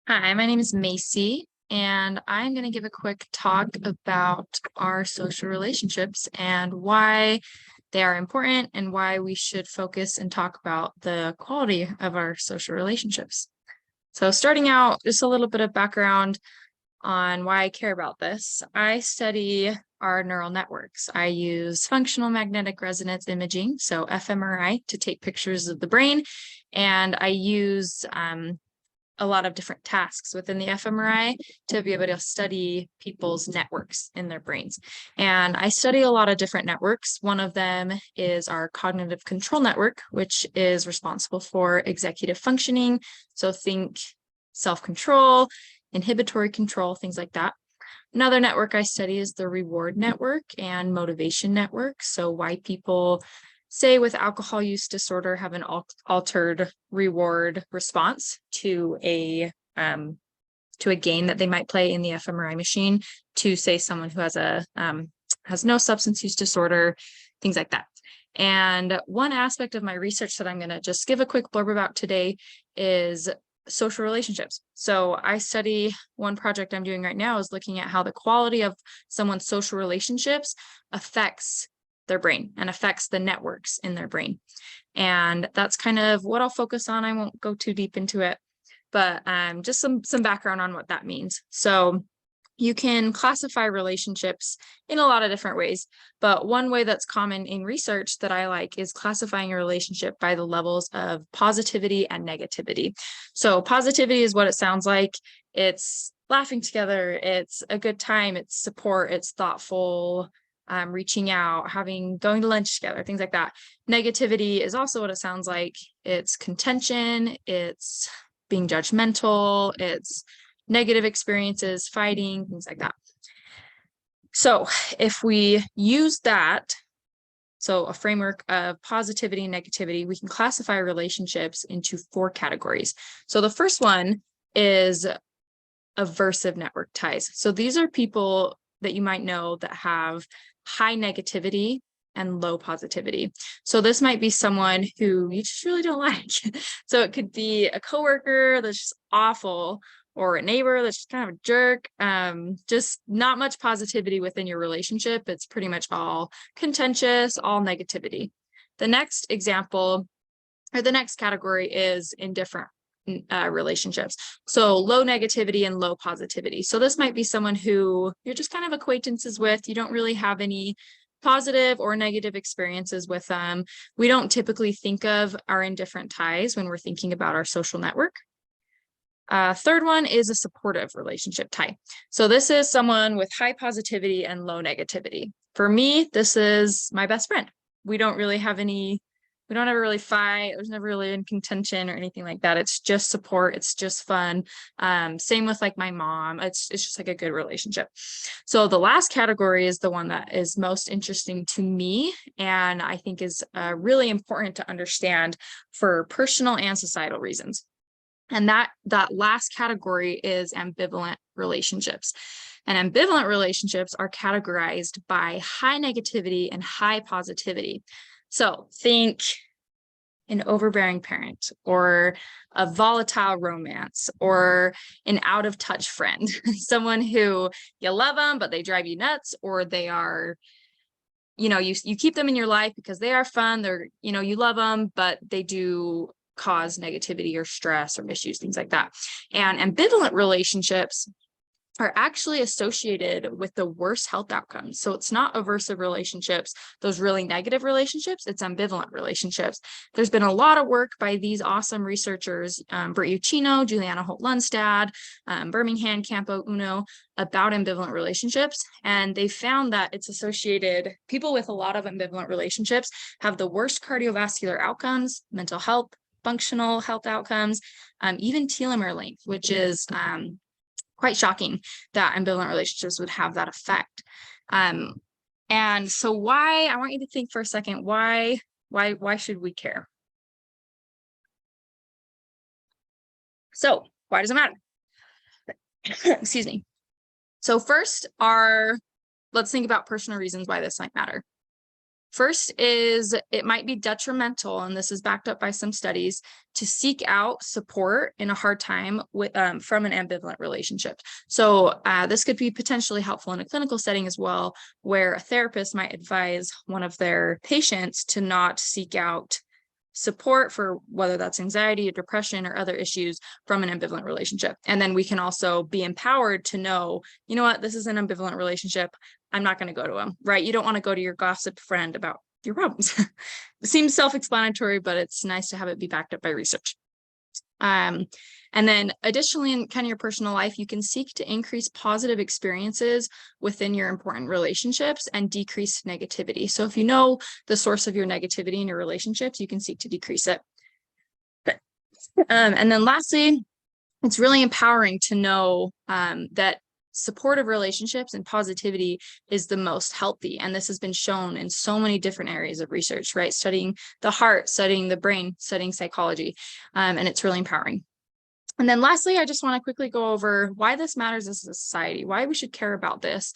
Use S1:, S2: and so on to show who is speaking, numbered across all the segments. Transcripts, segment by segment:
S1: Hi, my name is Maci, and I'm going to give a quick talk about our social relationships and why they are important and why we should focus and talk about the quality of our social relationships. So starting out, just a little bit of background on why I care about this. I study our neural networks. I use functional magnetic resonance imaging, so fMRI, to take pictures of the brain, and I use a lot of different tasks within the fMRI to be able to study people's networks in their brains. And I study a lot of different networks. One of them is our cognitive control network, which is responsible for executive functioning. So think self-control, inhibitory control, things like that. Another network I study is the reward network and motivation network. So why people say with alcohol use disorder have an altered reward response to a game that they might play in the fMRI machine to say someone who has no substance use disorder, things like that. And one aspect of my research that I'm going to just give a quick blurb about today is social relationships. So I study, one project I'm doing right now is looking at how the quality of someone's social relationships affects their brain and affects the networks in their brain. And that's kind of what I'll focus on. I won't go too deep into it, but just some background on what that means. So you can classify relationships in a lot of different ways, but one way that's common in research that I like is classifying a relationship by the levels of positivity and negativity. So positivity is what it sounds like. It's laughing together, it's a good time, it's support, it's thoughtful, reaching out, going to lunch together, things like that. Negativity is also what it sounds like. It's contention, it's being judgmental, it's negative experiences, fighting, things like that. So if we use that, so a framework of positivity and negativity, we can classify relationships into 4 categories. So the first one is aversive network ties. So these are people that you might know that have high negativity and low positivity. So this might be someone who you just really don't like. So it could be a coworker that's just awful, or a neighbor that's just kind of a jerk. Just not much positivity within your relationship. It's pretty much all contentious, all negativity. The next example, or the next category, is indifferent relationships. So low negativity and low positivity. So this might be someone who you're just kind of acquaintances with. You don't really have any positive or negative experiences with them. We don't typically think of our indifferent ties when we're thinking about our social network. Third one is a supportive relationship tie. So this is someone with high positivity and low negativity. For me, this is my best friend. We don't ever really fight. There's never really in contention or anything like that. It's just support. It's just fun. Same with like my mom. It's just like a good relationship. So the last category is the one that is most interesting to me, and I think is really important to understand for personal and societal reasons. And that last category is ambivalent relationships. And ambivalent relationships are categorized by high negativity and high positivity. So think an overbearing parent, or a volatile romance, or an out of touch friend, someone who you love them, but they drive you nuts, or they are, you keep them in your life because they are fun. They're, you love them, but they do cause negativity or stress or issues, things like that. And ambivalent relationships are actually associated with the worst health outcomes. So it's not aversive relationships, those really negative relationships, it's ambivalent relationships. There's been a lot of work by these awesome researchers, Bert Uccino, Juliana Holt-Lundstad, Birmingham, Campo Uno, about ambivalent relationships. And they found that it's associated, people with a lot of ambivalent relationships have the worst cardiovascular outcomes, mental health, functional health outcomes, even telomere length, which is quite shocking that ambivalent relationships would have that effect. And so I want you to think for a second, why should we care? So why does it matter? Excuse me. So first let's think about personal reasons why this might matter. First is it might be detrimental, and this is backed up by some studies, to seek out support in a hard time with, from an ambivalent relationship. So this could be potentially helpful in a clinical setting as well, where a therapist might advise one of their patients to not seek out support for whether that's anxiety or depression or other issues from an ambivalent relationship. And then we can also be empowered to know, you know what, this is an ambivalent relationship. I'm not going to go to him, right? You don't want to go to your gossip friend about your problems. It seems self-explanatory, but it's nice to have it be backed up by research. And then additionally, in kind of your personal life, you can seek to increase positive experiences within your important relationships and decrease negativity. So if you know the source of your negativity in your relationships, you can seek to decrease it. And then lastly, it's really empowering to know that supportive relationships and positivity is the most healthy. And this has been shown in so many different areas of research, right? Studying the heart, studying the brain, studying psychology, and it's really empowering. And then lastly, I just want to quickly go over why this matters as a society, why we should care about this.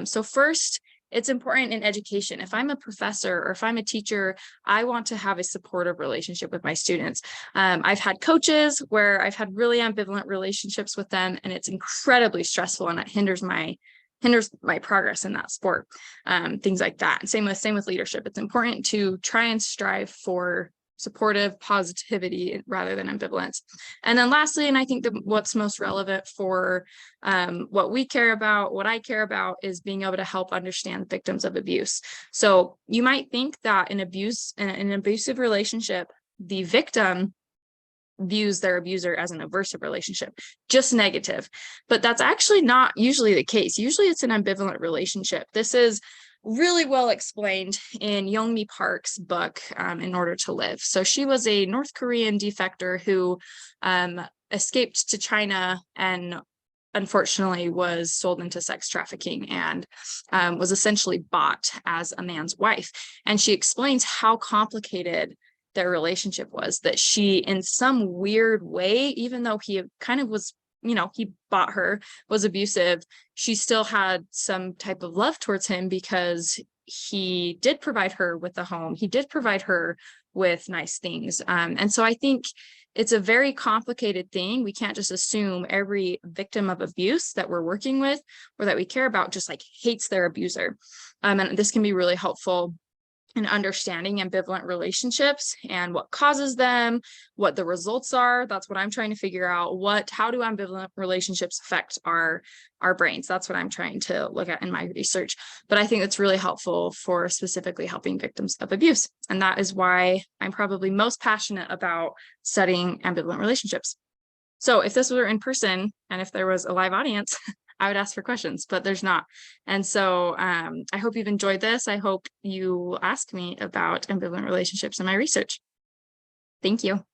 S1: So first, it's important in education. If I'm a professor or if I'm a teacher, I want to have a supportive relationship with my students. I've had coaches where I've had really ambivalent relationships with them, and it's incredibly stressful, and it hinders my progress in that sport, things like that. And same with leadership. It's important to try and strive for supportive positivity rather than ambivalence. And then lastly, and I think what's most relevant for what we care about, what I care about, is being able to help understand victims of abuse. So you might think that in an abusive relationship, the victim views their abuser as an aversive relationship, just negative, but that's actually not usually the case. Usually it's an ambivalent relationship. This is really well explained in Youngmi Park's book, In Order to Live. So she was a North Korean defector who escaped to China and unfortunately was sold into sex trafficking and was essentially bought as a man's wife. And she explains how complicated their relationship was, that she, in some weird way, even though he kind of was, he bought her, was abusive, she still had some type of love towards him because he did provide her with a home. He did provide her with nice things. And so I think it's a very complicated thing. We can't just assume every victim of abuse that we're working with or that we care about just like hates their abuser. And this can be really helpful and understanding ambivalent relationships and what causes them, what the results are. That's what I'm trying to figure out. How do ambivalent relationships affect our brains? That's what I'm trying to look at in my research. But I think that's really helpful for specifically helping victims of abuse. And that is why I'm probably most passionate about studying ambivalent relationships. So if this were in person and if there was a live audience, I would ask for questions, but there's not. And so I hope you've enjoyed this. I hope you ask me about ambivalent relationships in my research. Thank you.